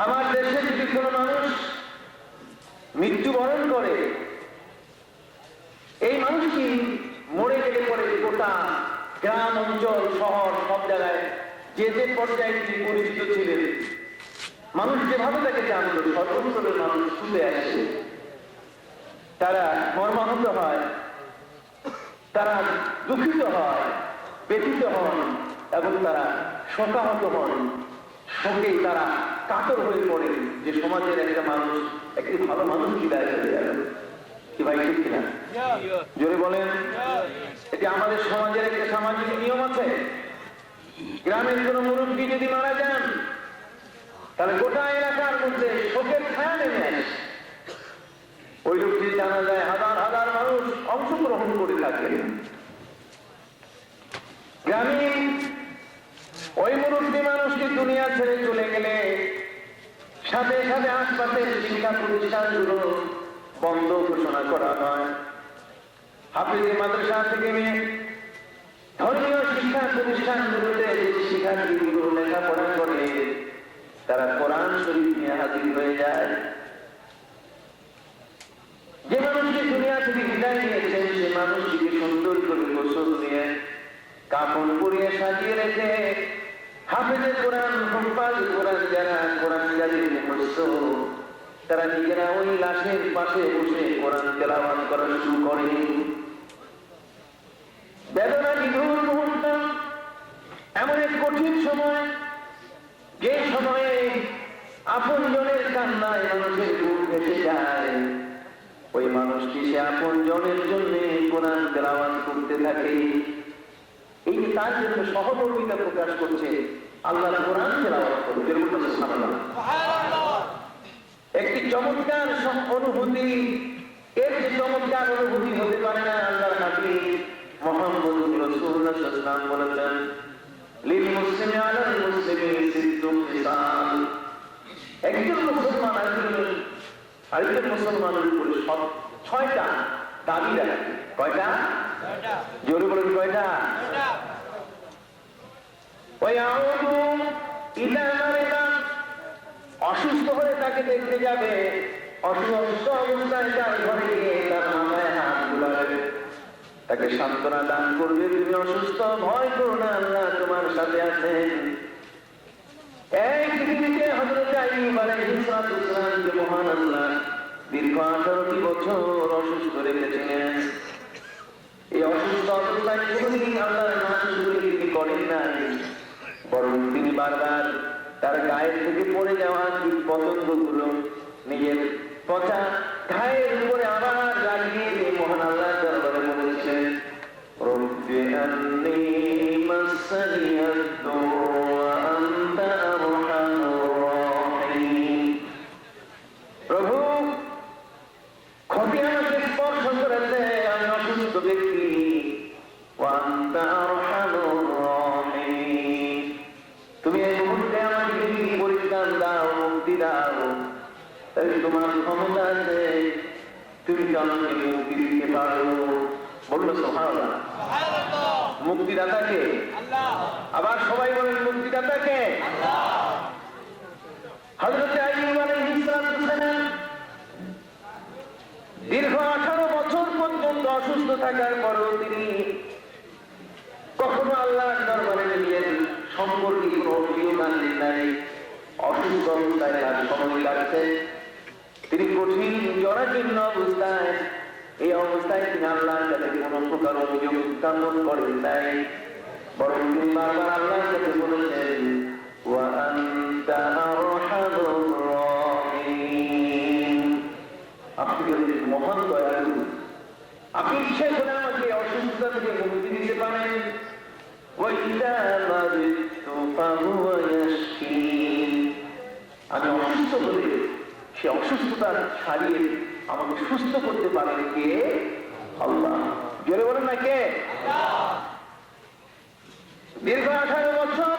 আমার দেশে যদি কোনো মানুষ মৃত্যুবরণ করে, এই মানুষটি মরে গেলে পরে গোটা গ্রাম অঞ্চল শহর সব জায়গায় যে যে পর্যায়ে তিনি পরিচিত ছিলেন, মানুষ যেভাবে তাকে জানলো, সর্বস্তরের মানুষ ছুটে আসে, তারা মর্মাহত হয়, তারা দুঃখিত হয়, ব্যথিত হন এবং তারা শোকাহত হন। শোকে তারা কাতর হয়ে পড়ে যে সমাজের একটা মানুষ, একটি ভালো মানুষ বিদায় চলে গেল। কি ভাই ঠিক কিনা? জোরে বলেন। এটি আমাদের সমাজের একটা সামাজিক নিয়ম আছে। গ্রামের কোন মুরব্বী যদি মারা যান, তাহলে গোটা এলাকার মধ্যে শোকের ছায়া নেমে আসে। ওই লোকটি জানা যায় হাজার হাজার মানুষ অংশগ্রহণ করে থাকে। গ্রামে ওই মুরব্বী মানুষটি দুনিয়া ছেড়ে চলে গেলে সাথে সাথে আশপাশের শিক্ষা প্রতিষ্ঠানগুলো বন্ধ ঘোষণা করা হয়। হাফিজ মাদ্রাসা থেকে নিয়ে ধর্মীয় শিক্ষা প্রতিষ্ঠানগুলোতে যে শিক্ষার্থীগুলো লেখাপড়া করে, তারা কোরআন শরীফ নিয়ে হাজির হয়ে যায়। যে মানুষটি দুনিয়া থেকে বিদায় নিয়েছেন, সে মানুষটিকে সুন্দর করে গোসল দিয়ে কাপড় পরিয়ে সাজিয়ে রেখে হাফেজে কোরআন, হুফাজ কোরআন যারা কোরআন জারির মুখস্থ, তারা নিজেরা ওই লাশের পাশে বসে কোরআন তেলাওয়াত করা শুরু করে। বেদনা বিধুর মুহূর্ত, এমন এক কঠিন সময়, যে সময়ে আপন জনের কান্নায় মানুষের বুক ভেসে যায়। ওই মানুষটি সে আপন জনের জন্য কোরআন তেলাওয়াত করতে থাকে। এই যে তার জন্য সহমর্মিতা প্রকাশ করছে, আল্লাহর কোরআন তেলাওয়াত করতে। একটি চমৎকার অনুভূতি, এর যে চমৎকার অনুভূতি হতে পারে না। আল্লাহর হাবিব মুহাম্মদুর রাসূলুল্লাহ সাল্লাল্লাহু আলাইহি ওয়াসাল্লাম বলেছেন, লিল মুসলিমি আলাল মুসলিমি সিদ্দুন খিসাল। একজন মুসলমান আরেকজন মুসলমানের উপরে 6টা দাবি রাখে। কয়টা? জোরে বলুন, কয়টা? অসুস্থ হয়ে তাকে দেখতে যাবে, অসুস্থ অবস্থায় তার ঘরে গিয়ে তার মাথায় হাত বুলাবে, তাকে সান্ত্বনা দান করবে, তুমি অসুস্থ, ভয় করো না, আল্লাহ তোমার সাথে আছেন। এই পৃথিবীতে হযরত আইয়ুব আলাইহিস সালাম যে মহান আল্লাহ দীর্ঘ 18টি বছর অসুস্থ রেখেছিলেন। এই অসুস্থ অবস্থায় কোনদিন আল্লাহর নামগুলো তিনি করেন নাই, বরং তিনি বারবার তার গায়ের থেকে পড়ে যাওয়া কীট পতঙ্গগুলো নিজের পচা গায়ের উপরে আবার লাগিয়ে দিয়ে মহান আল্লাহর দরবারে বলেছেন, রব্বি আন্নী মাসানিয়াদ দুররু ওয়া আনতা আরহামুর রাহিম। প্রভু, ক্ষতি আমাকে স্পর্শ করেছে, আমি অসুস্থ ব্যক্তি। ওয়া আনতা আরহামুর রাহিম, তুমি এই মুহূর্তে আমাকে পরিত্রাণ দাও, মুক্তি দাও। তোমার ক্ষমতা আছে, তুমি তো আমাকে মুক্তি দিতে পারো। বললো সুবহানাল্লাহ। মুক্তিদাতাকে আল্লাহ। আবার সবাই বলেন, মুক্তিদাতাকে আল্লাহ। হযরত আইয়ুব আলাইহিস সালাম দীর্ঘ 18 বছর পর্যন্ত অসুস্থ থাকার পরেও তিনি কখনো আল্লাহর দরবারে নিজের সম্পর্কে কোনো অভিযোগান দেন নাই। অসুস্থ অবস্থায় তার সময় কাটছে, তিনি কঠিন জরাজীর্ণ অবস্থায়, এই অবস্থায় তিনি আল্লাহর কাছে কোনো প্রকার অভিযোগ উত্থাপন করেন নাই, বরং তিনি বারবার আল্লাহর কাছে বলেছেন, ওয়া আনতা আরহামুর রাহিম, আপনি যদি মহান দয়ালু, আপনি ইচ্ছে করে আমাকে অসুস্থতা থেকে মুক্তি দিতে পারেন। ওয়াইদা মারিতু ফাহুয়া ইয়াশফিন, আমি অসুস্থ হলে সে অসুস্থতা ছাড়িয়ে আমাকে সুস্থ করতে পারেন কে? আল্লাহ। জোরে বলেন না, কে? দীর্ঘ 18 বছর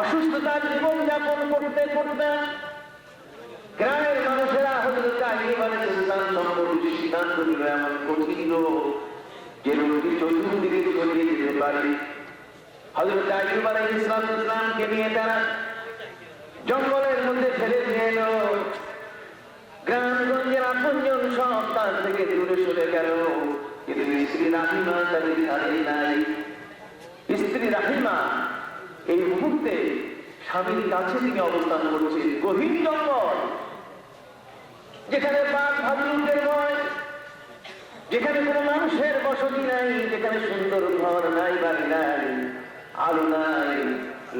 অসুস্থতার জীবন যাপন করতে করতে গ্রামের মানুষেরা হযরত আইয়ুব আলাইহিস সালাম সম্পর্কে সিদ্ধান্ত নিল, এমন কঠিন যে লোকটি চতুর্দিকে ছড়িয়ে দিতে পারে। হযরত আইয়ুব আলাইহিস সালামকে নিয়ে তারা জঙ্গলের তার থেকে দূরে সরে গেল, কিন্তু স্ত্রী রাহিমা তাকে ছাড়ে নাই। স্ত্রী রাহিমা এই মুহূর্তে স্বামীর কাছে তিনি অবস্থান করছেন, গভীর জঙ্গল, যেখানে বাঘ ভাল্লুকের ভয়, যেখানে কোনো মানুষের বসতি নাই, যেখানে সুন্দর ঘর নাই, বাড়ি নাই, আলো নাই,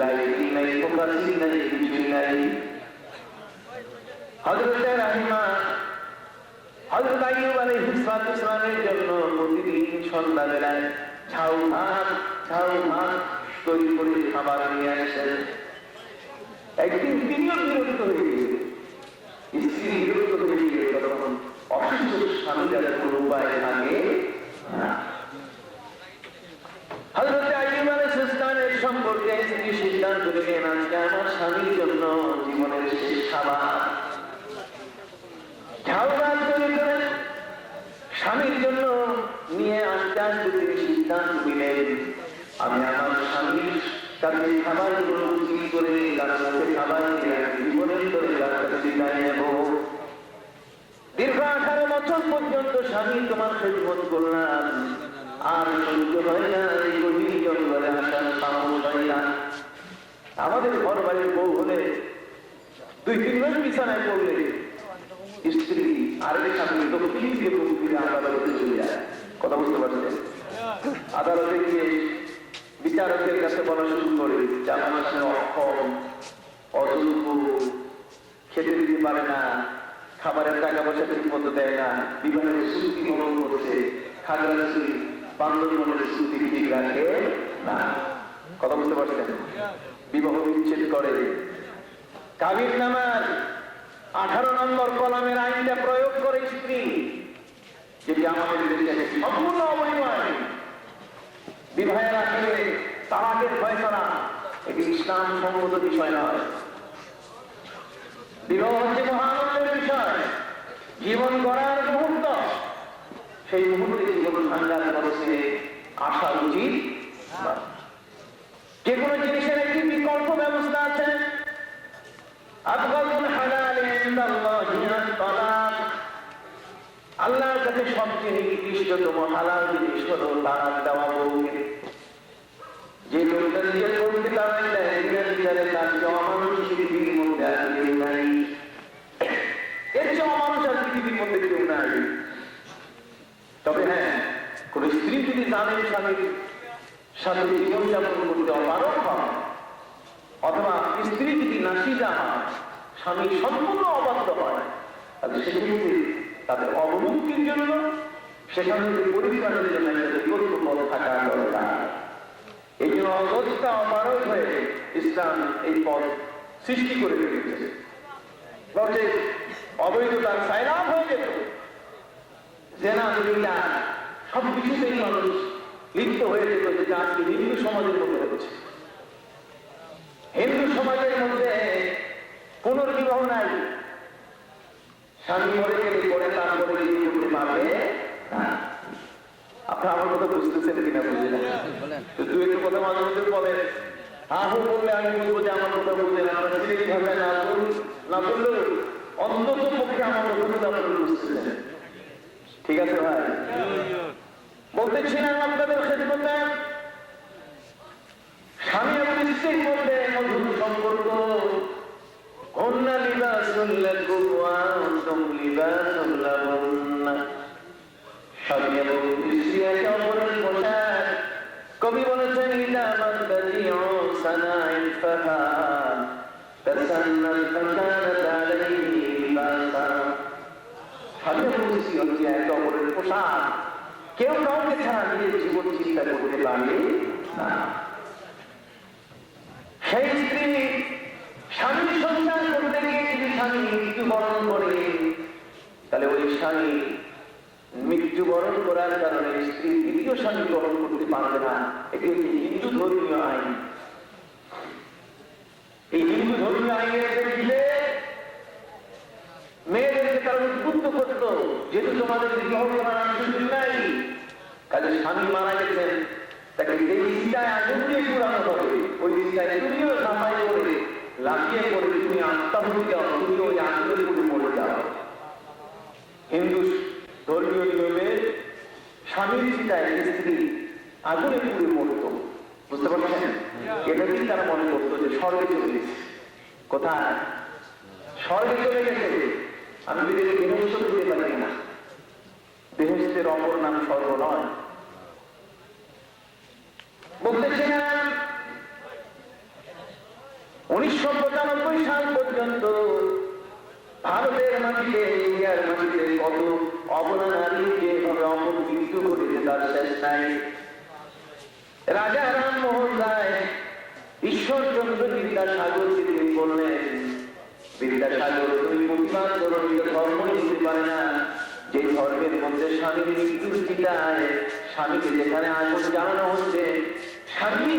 লাইট নাই, প্রকাশি নাই, কিছুই নাই। হযরত রাহিমা হযরত আইয়ুব আলাইহিস সালামের জন্য প্রতিদিন সন্ধ্যাবেলায় ঝাউ ভাত তৈরি করে খাবার নিয়ে আসেন। একদিন তিনিও বিরক্ত হয়ে গেলেন, স্ত্রী বিরক্ত হয়ে গেলে তখন অসুস্থ স্বামী যাদের কোনো উপায় থাকে না। হযরত আইয়ুব আলাইহিস সালামের সম্পর্কে স্ত্রী সিদ্ধান্ত নিলেন, আজকে আমার স্বামীর জন্য জীবনের শেষ খাবার ঝাউ ভাত তৈরি করেন। স্বামীর জন্য নিয়ে আসতে আসতে তিনি সিদ্ধান্ত নিলেন, আমি আমার স্বামীর কাছে খাবার গুলো চুরি করে তার কাছে খাবার নিয়ে জীবনের করে তার কাছে বিদায় নেব। দীর্ঘ 18 বছর পর্যন্ত স্বামী তোমার খেদমত করলাম, আর সহ্য হয় না, এই গভীর জঙ্গলে আসার সাহস হয় না। আমাদের ঘর বাড়ির বউ হলে 2-3 মাস বিছানায় পড়লে স্ত্রী আরেক স্বামী দক্ষিণ দিয়ে ফিরে আদালতে চলে যায়। কথা বুঝতে পারছেন? আদালতে গিয়ে বিচারকের কাছে বলা শুরু করে যে আমার স্বামী অক্ষম, অযোগ্য, খেতে দিতে পারে না, খাবারের টাকা পয়সা ঠিক মতো দেয় না, বিবাহের শ্রুতি ভঙ্গ করছে, খাগড়াছড়ি বান্দরবনের শ্রুতি ঠিক রাখে না। কথা বুঝতে পারছেন? বিবাহ বিচ্ছেদ করে। কাবির নামার 18 নম্বর কলামের আইনটা প্রয়োগ করে স্ত্রী, যেটি আমাদের দেশে সম্পূর্ণ অবৈধ আইন। বিবাহের আগে তালাকের ফয়সালা এটি ইসলাম সম্মত বিষয় নয়। বিবাহ হচ্ছে মহানন্দের বিষয়, জীবন গড়ার মুহূর্ত। সেই মুহূর্তে জীবন ভাঙ্গার পরে আসা উচিত। যে কোনো জিনিসের একটি বিকল্প ব্যবস্থা আছে। আল্লাহর কাছে সবচেয়ে নিকৃষ্টতম হালাল জিনিস হলো তালাক দেওয়া বউকে। যে লোকটা নিজের বউকে তালাক দেয়, বিচারে তার যে অমানুষ পৃথিবীর মধ্যে আর কেউ নাই। এর যে অমানুষ আর পৃথিবীর মধ্যে কেউ নাই। তবে হ্যাঁ, কোন স্ত্রী যদি জানেন স্বামীর সাথে জীবনযাপন করতে অপারগ হয়, অথবা স্ত্রী যদি নাসিজা হয়, স্বামী সম্পূর্ণ অবাধ্য হয়, তাহলে সেক্ষেত্রে তাদের অবমুক্তির জন্য সেখানে পরিষ্কারের জন্য বিকল্প পথ থাকা দরকার। এই জন্য অবস্থা অপারগ হয়ে ইসলাম এই পথ সৃষ্টি করে রেখেছে। অবৈধতার সাইলাভ হয়ে যেত, জেনা দুনিয়া সবকিছুতেই মানুষ লিপ্ত হয়ে যেত, যেটা আজকে হিন্দু সমাজের মধ্যে হচ্ছে। হিন্দু সমাজের মধ্যে পুনর্বিবাহ নাই। স্বামী মরে গেলে পরে তারপরে বিয়ে করতে পারবে না। আপনি আমার কথা বুঝতেছেন কিনা বুঝলেন? দু একটু কথা মাঝে মধ্যে বলেন, আহু বললে আমি বলবো যে আমার কথা বললেন, আমরা সিলেটি ভাষায় না বললেও অন্তত পক্ষে আমার কথা আপনারা বুঝতেছেন। ঠিক আছে ভাই? বলতেছিলাম আপনাদের খেদমতে স্বামী এবং স্ত্রীর মধ্যে মধুর সম্পর্ক। কন্যা লিবাসুল লাকুম ওয়া আনতুম লিবাসুল লাহুন্না। স্বামী এবং স্ত্রী একে অপরের পোশাক। কবি বলেছেন, ইদা মাদাদিউ সানাইল ফাহা তাসান্নাল ফাকানাত আলাইহি লিবাসা। স্বামী এবং স্ত্রী হচ্ছে একে অপরের পোশাক। কেউ কাউকে ছাড়া নিজের জীবন চিন্তা করতে পারে না। সেই স্ত্রী স্বামীর সন্তান করতে গিয়ে যদি স্বামী মৃত্যুবরণ করে, তাহলে ওই স্বামী মৃত্যুবরণ করার কারণে স্ত্রী দ্বিতীয় স্বামী গ্রহণ করতে পারবে না। এটি একটি হিন্দু ধর্মীয় আইন। এই হিন্দু ধর্মীয় আইনের দিলে মেয়েদেরকে তারা উদ্বুদ্ধ করত, যেহেতু তোমাদের বিবাহ করার সুযোগ নাই, কাজে স্বামী মারা গেছেন, তাকে যে চিন্তায় আগুন দিয়ে পুরানো হবে, ওই চিন্তায় তুমিও সাফাই করে লাফিয়ে করে তুমি আত্মাহুতি দাও, তুমি ওই আন্দোলন করে মরে যাও। হিন্দু ধর্মীয় নিয়মে স্বামীর চিতায় স্ত্রী আগুনে পুড়ে মরত, বুঝতে পারছেন? এটা দিয়ে তারা মনে করতো যে স্বর্গে চলে গেছে। কোথায়? স্বর্গে চলে গেছে। আমি যদি বেহেশত দিতে পারি না, বেহেশতের অপর নাম স্বর্গ নয়। বলতেছিলাম 1995 সাল পর্যন্ত ভারতের মাটিতে, ইন্ডিয়ার মাটিতে কত অবলা নারীকে এভাবে অপমৃত্যু করেছে তার শেষ নাই। রাজা রামমোহন রায় ঈশ্বরচন্দ্র বিদ্যাসাগরকে তিনি বললেন, বিদ্যাসাগর তুমি প্রতিবাদ করো, ধর্মই হতে পারে না যে ধর্মের মধ্যে স্বামীর মৃত্যুর চিন্তায় স্বামীকে যেখানে আগুন জ্বালানো হচ্ছে, স্বামী